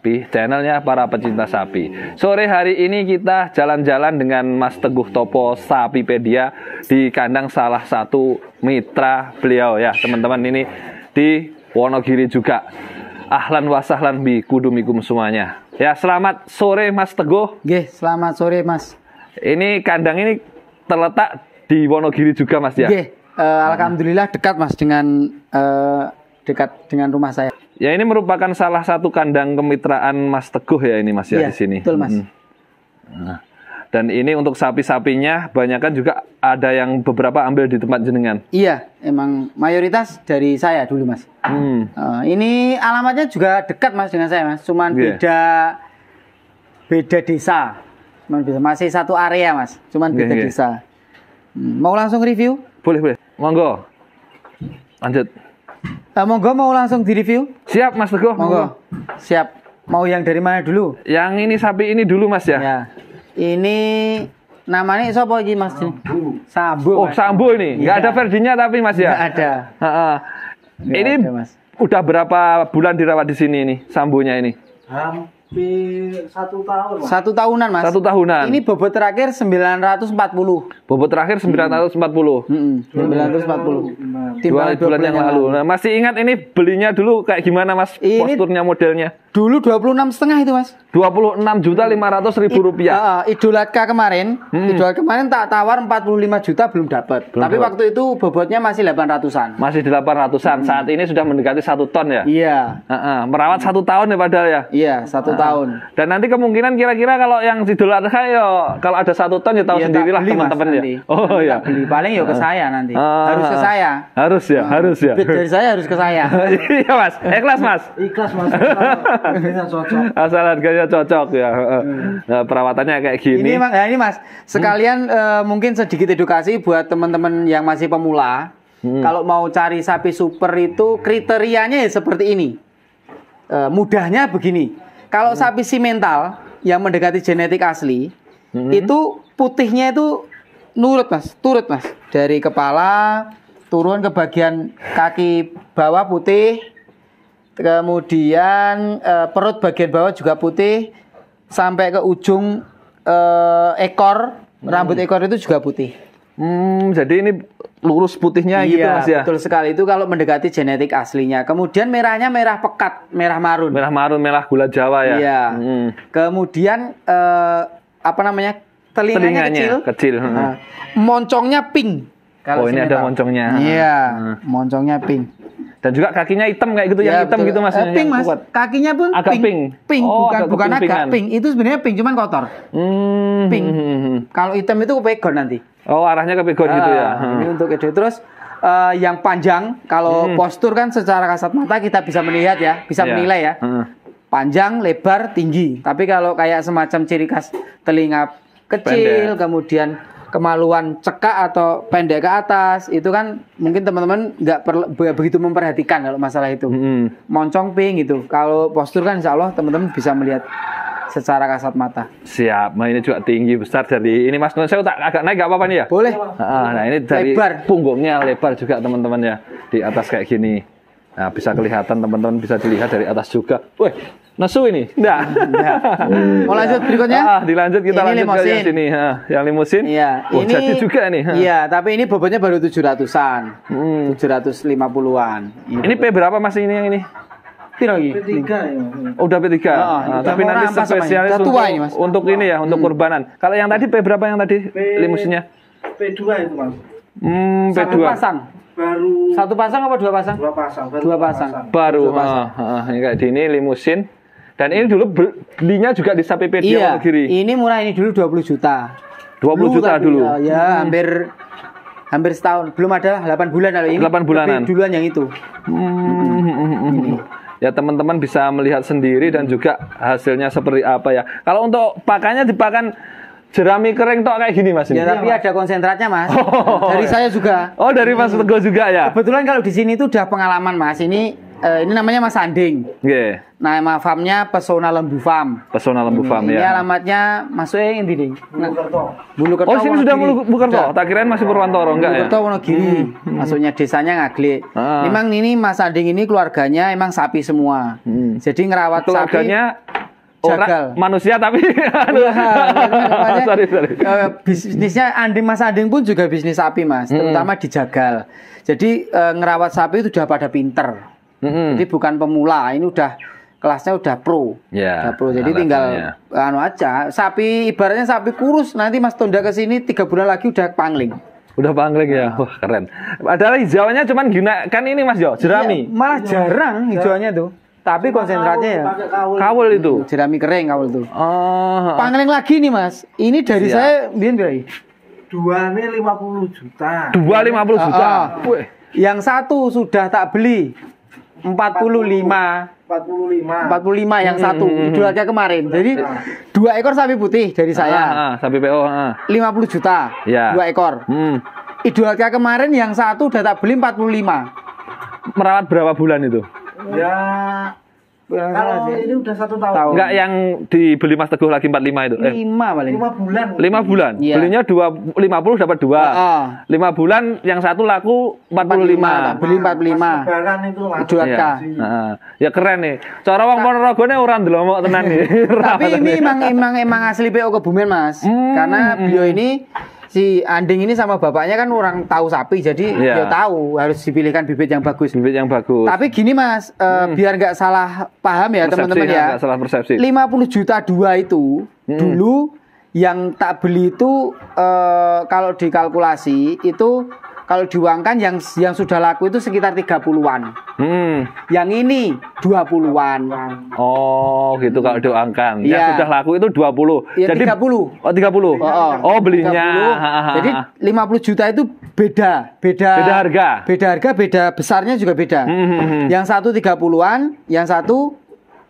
Sapi, channelnya para pecinta sapi. Sore hari ini kita jalan-jalan dengan Mas Teguh Topo Sapipedia di kandang salah satu mitra beliau ya teman-teman, ini di Wonogiri juga. Ahlan wa sahlan bi kudumikum semuanya. Ya, selamat sore Mas Teguh. Nggih, selamat sore Mas. Ini kandang ini terletak di Wonogiri juga Mas ya? Nggih, alhamdulillah dekat Mas dengan dekat dengan rumah saya. Ya, ini merupakan salah satu kandang kemitraan Mas Teguh ya ini Mas ya, Iya, di sini. betul Mas. Nah, dan ini untuk sapi-sapinya banyakan juga ada yang beberapa ambil di tempat jenengan. Iya, emang mayoritas dari saya dulu Mas. Ini alamatnya juga dekat Mas dengan saya Mas. Cuman beda desa. Cuman masih satu area Mas. Cuman beda desa. Mau langsung review? Boleh. Monggo. Lanjut. Monggo mau langsung di-review? Siap Mas Teguh. Monggo. Siap. Mau yang dari mana dulu? Yang ini sapi ini dulu Mas ya? Ya. Ini namanya siapa iki Mas? Sambo. Oh, Sambo ini. Enggak ada Verdinya tapi Mas ya? Enggak ada. Ini ada, Mas. Udah berapa bulan dirawat di sini ini Sambonya ini? Hampir 1 tahun Mas. 1 tahunan Mas. 1 tahunan. Ini bobot terakhir 940. Bobot terakhir 940. 940. 2 bulan yang lalu. Nah, masih ingat ini belinya dulu kayak gimana Mas? Ini posturnya, modelnya? Dulu 26,5 itu Mas. 26.500.000 rupiah. Idolatka kemarin, Idolatka kemarin tak tawar 45 juta belum dapat. Tapi waktu itu bobotnya masih 800-an. Masih 800-an. Saat ini sudah mendekati 1 ton ya? Iya. Merawat 1 tahun ya padahal ya? Iya, 1 tahun. Dan nanti kemungkinan kira-kira kalau yang Idolatka ya kalau ada 1 ton ya tahu sendirilah teman-teman ya. Oh ya. Beli paling ya ke saya nanti. Harus ke saya. Harus ya. Dari saya harus ke saya. Iya Mas. Ikhlas Mas. Ikhlas Mas. Cocok. Asal harganya cocok ya. Nah, perawatannya kayak gini. Ini Mas, sekalian mungkin sedikit edukasi buat teman-teman yang masih pemula. Kalau mau cari sapi super itu kriterianya ya seperti ini. Mudahnya begini. Kalau sapi simental yang mendekati genetik asli, itu putihnya itu turut Mas. Dari kepala turun ke bagian kaki bawah putih. Kemudian perut bagian bawah juga putih sampai ke ujung ekor, rambut ekor itu juga putih. Jadi ini lurus putihnya gitu Mas ya? Betul sekali, itu kalau mendekati genetik aslinya. Kemudian merahnya merah pekat, merah marun. Merah marun, merah gula Jawa ya? Iya. Kemudian telinganya kecil. Moncongnya pink. Kalau ini ada moncongnya. Iya, moncongnya pink. Dan juga kakinya hitam kayak gitu, yang hitam betul. Gitu Mas. Pink Mas, kakinya pun agak pink. Bukan agak pink. Itu sebenarnya pink, cuman kotor. Pink. Kalau hitam itu ke pegon nanti. Oh, arahnya ke pegon gitu ya. Ini untuk itu. Terus yang panjang, kalau postur kan secara kasat mata kita bisa melihat ya, bisa menilai ya. Panjang, lebar, tinggi. Tapi kalau kayak semacam ciri khas telinga kecil, kemudian kemaluan cekak atau pendek ke atas, itu kan mungkin teman-teman nggak begitu memperhatikan kalau masalah itu. Moncong pink gitu. Kalau postur kan insya Allah teman-teman bisa melihat secara kasat mata. Siap. Nah, ini juga tinggi besar dari ini Mas. Saya agak naik nggak apa-apa nih ya? Boleh. Nah, ini dari punggungnya lebar juga teman-teman ya. Di atas kayak gini. Nah, bisa kelihatan teman-teman, bisa dilihat dari atas juga. Wih, nesu ini? Enggak. Mau lanjut berikutnya? Dilanjut kita lanjut ke yang sini. Yang limusin? Iya. Oh, ini jadi juga nih. Iya, tapi ini bobotnya baru 700-an. 750-an. Ini P berapa Mas ini yang ini? Piro iki? P3 ya. Udah P3. Tapi nanti spesialis untuk ini ya, untuk kurbanan. Kalau yang tadi P berapa yang tadi limusinnya? P2 itu Mas. P2. Satu pasang. Baru 1 pasang apa 2 pasang? 2 pasang. 2 pasang. Baru. Ini kayak gini limusin. Dan ini dulu belinya juga di Sapipedia Wonogiri. Ini murah, ini dulu 20 juta. 20 juta dulu. Ya, hampir setahun. Belum ada 8 bulan kalau ini. 8 bulanan. Duluan yang itu. Ya teman-teman bisa melihat sendiri dan juga hasilnya seperti apa ya. Kalau untuk pakannya dipakan jerami kering tok kayak gini Mas. Ya, tapi ada konsentratnya Mas. Dari saya juga. Oh, dari Mas Teguh juga ya. Kebetulan kalau di sini tuh udah pengalaman Mas. Ini namanya Mas Anding. Nama farmnya Pesona Lembu Farm. Pesona Lembu Farm ya. Ini alamatnya masuknya yang di Bulukerto. Oh, sini sudah Bulukerto. Tak kirain masih Purwantoro enggak ya? Bulukerto Wonogiri. Masuknya desanya Ngaglik. Memang ini Mas Anding ini keluarganya emang sapi semua. Jadi ngerawat keluarganya sapi. jagal. Manusia tapi sorry. Bisnisnya Mas Anding pun juga bisnis sapi Mas, terutama dijagal. Jadi ngerawat sapi itu udah pada pinter. Jadi bukan pemula, ini udah kelasnya udah pro. Ya, udah pro. Jadi tinggal aja. Sapi ibaratnya sapi kurus, nanti Mas Tonda ke sini 3 bulan lagi udah pangling. Udah pangling ya. Wah, keren. Padahal hijauannya cuman gunakan ini Mas Jo, jerami. Iya, malah jarang hijauannya tuh. Tapi konsentratnya ya kawul itu. Jerami kering kawul tuh. Oh. Pangling lagi nih Mas. Ini dari saya biar berapa? 2 nih 50 juta. 250 juta. Wih. Yang satu sudah tak beli 45 yang satu Idul Adha kemarin. Jadi 2 ekor sapi putih dari saya. Sapi PO. 50 juta. Ya. 2 ekor. Idul Adha kemarin yang satu udah tak beli 45. Merawat berapa bulan itu? Ya kalau ini udah 1 tahun. Enggak yang dibeli Mas Teguh lagi 45 itu. 5 paling. 5 bulan. 5 bulan. Iya. Belinya 50 dapat 2. 5 bulan yang satu laku 45. Beli 45. Lebaran itu Mas. Idul Adha. Ya keren nih. Cara wong Ponorogo ne ora ndelok tenan nih. Tapi ini emang asli PO Kebumen Mas. Karena beliau ini si Anding ini sama bapaknya kan orang tahu sapi, jadi dia tahu harus dipilihkan bibit yang bagus. Bibit yang bagus. Tapi gini Mas, biar nggak salah paham ya teman-teman ya. Nggak salah persepsi. 50 juta 2 itu dulu yang tak beli itu kalau dikalkulasi itu kalau diuangkan yang sudah laku itu sekitar 30-an. Yang ini 20-an. Oh, gitu kalau diuangkan. Ya. Yang sudah laku itu 20. Ya, jadi 30. Oh, 30. Oh, belinya. 30. Jadi 50 juta itu beda harga. Beda besarnya juga beda. Yang satu 30-an, yang satu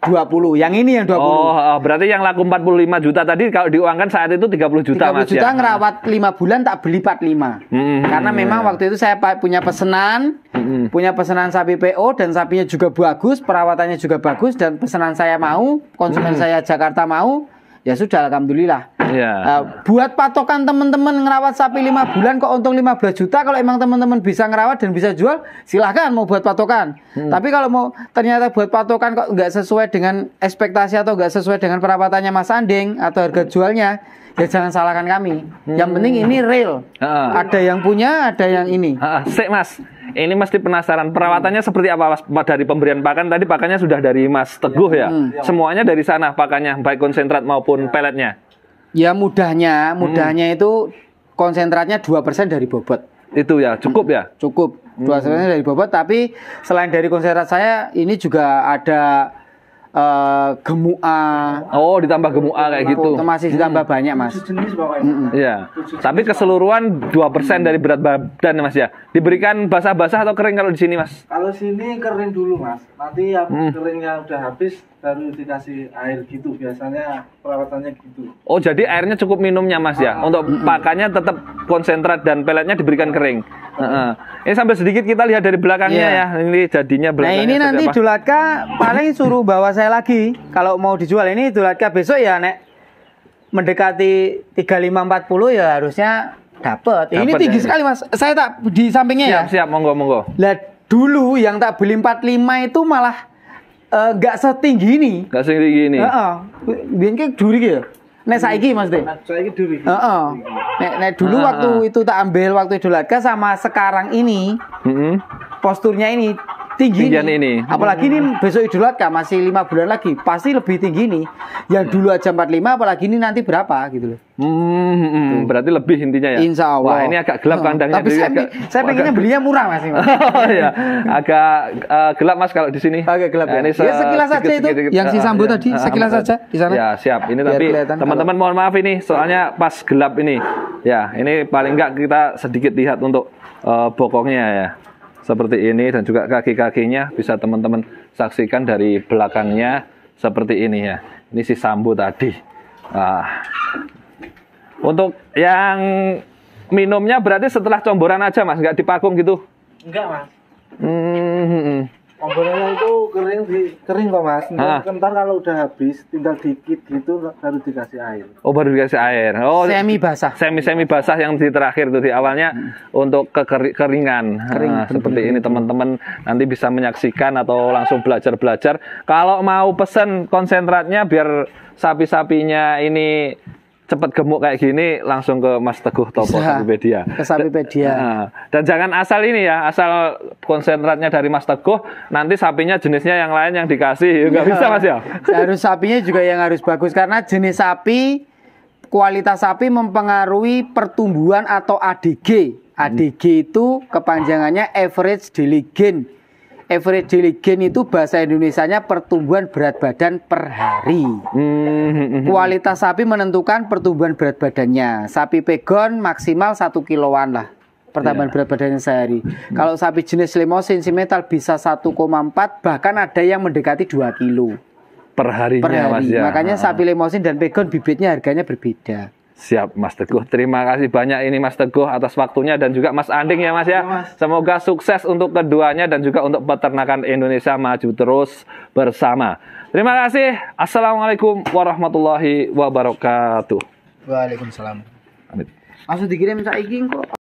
20. Yang ini yang 20. Oh, berarti yang laku 45 juta tadi kalau diuangkan saat itu 30 juta 30 Mas juta ya. ngerawat 5 bulan tak beli 45. Karena memang waktu itu saya punya pesanan, punya pesanan sapi PO dan sapinya juga bagus, perawatannya juga bagus dan pesanan saya mau, konsumen saya Jakarta mau, ya sudah alhamdulillah. Buat patokan teman-teman ngerawat sapi 5 bulan kok untung 15 juta, kalau emang teman-teman bisa ngerawat dan bisa jual silahkan mau buat patokan. Tapi kalau mau ternyata buat patokan kok nggak sesuai dengan ekspektasi atau nggak sesuai dengan perawatannya Mas Anding atau harga jualnya, ya jangan salahkan kami. Yang penting ini real. Ada yang punya, ada yang ini. Sik Mas, ini mesti penasaran perawatannya seperti apa Mas? Dari pemberian pakan tadi pakannya sudah dari Mas Teguh ya. Semuanya dari sana pakannya, baik konsentrat maupun peletnya. Ya mudahnya itu konsentratnya 2% dari bobot. Itu ya, cukup ya? Cukup. 2% dari bobot, tapi selain dari konsentrat saya ini juga ada gemua. Oh, ditambah gemua kayak gitu. Masih ditambah banyak Mas. Jenis pokoknya. Iya. Tapi keseluruhan 2% dari berat badan Mas ya. Diberikan basah-basah atau kering kalau di sini Mas? Kalau sini kering dulu Mas. Nanti yang keringnya udah habis baru dikasih air gitu. Biasanya perawatannya gitu. Oh, jadi airnya cukup minumnya Mas ya. Untuk pakannya tetap konsentrat dan peletnya diberikan kering. Ini sambil sedikit kita lihat dari belakangnya ya. Ini jadinya belakangnya. Nah, ini nanti Idul Adha paling suruh bawa saya lagi kalau mau dijual. Ini Idul Adha besok ya nek mendekati 35-40 ya harusnya dapat. Ini tinggi sekali Mas. Saya tak di sampingnya ya. Siap, monggo. Lah dulu yang tak beli 45 itu malah nggak setinggi ini. Nggak setinggi ini. Biyen ki duri ya. Nek saiki Mas De. Saiki duri. Nek dulu waktu itu tak ambil waktu Idul Adha sama sekarang ini. Posturnya ini tinggi ini. Apalagi ini besok Idul Adha masih 5 bulan lagi, pasti lebih tinggi nih. Yang dulu aja 45, apalagi ini nanti berapa gitu loh. Berarti lebih intinya ya. Insya Allah. Wah, ini agak gelap kandangnya. Tapi saya pengennya belinya murah Mas. Oh iya, agak gelap Mas kalau di sini. Agak gelap ya. Ini Ya sekilas saja itu yang si Sambo tadi, sekilas saja di sana. Ya siap. Ini biar tapi teman-teman mohon maaf ini, soalnya pas gelap ini. Ya, ini paling enggak kita sedikit lihat untuk bokongnya ya. Seperti ini dan juga kaki-kakinya bisa teman-teman saksikan dari belakangnya seperti ini ya. Ini si Sambo tadi. Untuk yang minumnya berarti setelah comboran aja Mas, nggak dipakung gitu? Enggak Mas. Penggorengan itu kering kok mas. Ntar kalau udah habis, tinggal dikit gitu baru dikasih air. Oh baru dikasih air. Oh Semi basah. Semi basah yang di terakhir tuh di awalnya untuk kekeringan. Seperti ini teman-teman nanti bisa menyaksikan atau langsung belajar. Kalau mau pesen konsentratnya biar sapi-sapinya ini cepat gemuk kayak gini, langsung ke Mas Teguh Topo Sapipedia. Ke Sapipedia. Dan jangan asal ini ya, asal konsentratnya dari Mas Teguh, nanti sapinya jenisnya yang lain yang dikasih, nggak bisa Mas ya? Harus sapinya juga yang harus bagus, karena jenis sapi, kualitas sapi mempengaruhi pertumbuhan atau ADG. ADG itu kepanjangannya average daily gain. Average daily gain itu bahasa Indonesianya pertumbuhan berat badan per hari. Kualitas sapi menentukan pertumbuhan berat badannya. Sapi pegon maksimal 1 kiloan lah pertambahan berat badannya sehari. Kalau sapi jenis Limousin Simmental bisa 1,4, bahkan ada yang mendekati 2 kilo per harinya Mas ya. Makanya sapi Limousin dan pegon bibitnya harganya berbeda. Siap Mas Teguh, terima kasih banyak ini Mas Teguh atas waktunya dan juga Mas Anding ya Mas ya. Semoga sukses untuk keduanya dan juga untuk peternakan Indonesia maju terus bersama. Terima kasih. Assalamualaikum warahmatullahi wabarakatuh. Waalaikumsalam. Amin. Langsung dikirim saiki kok.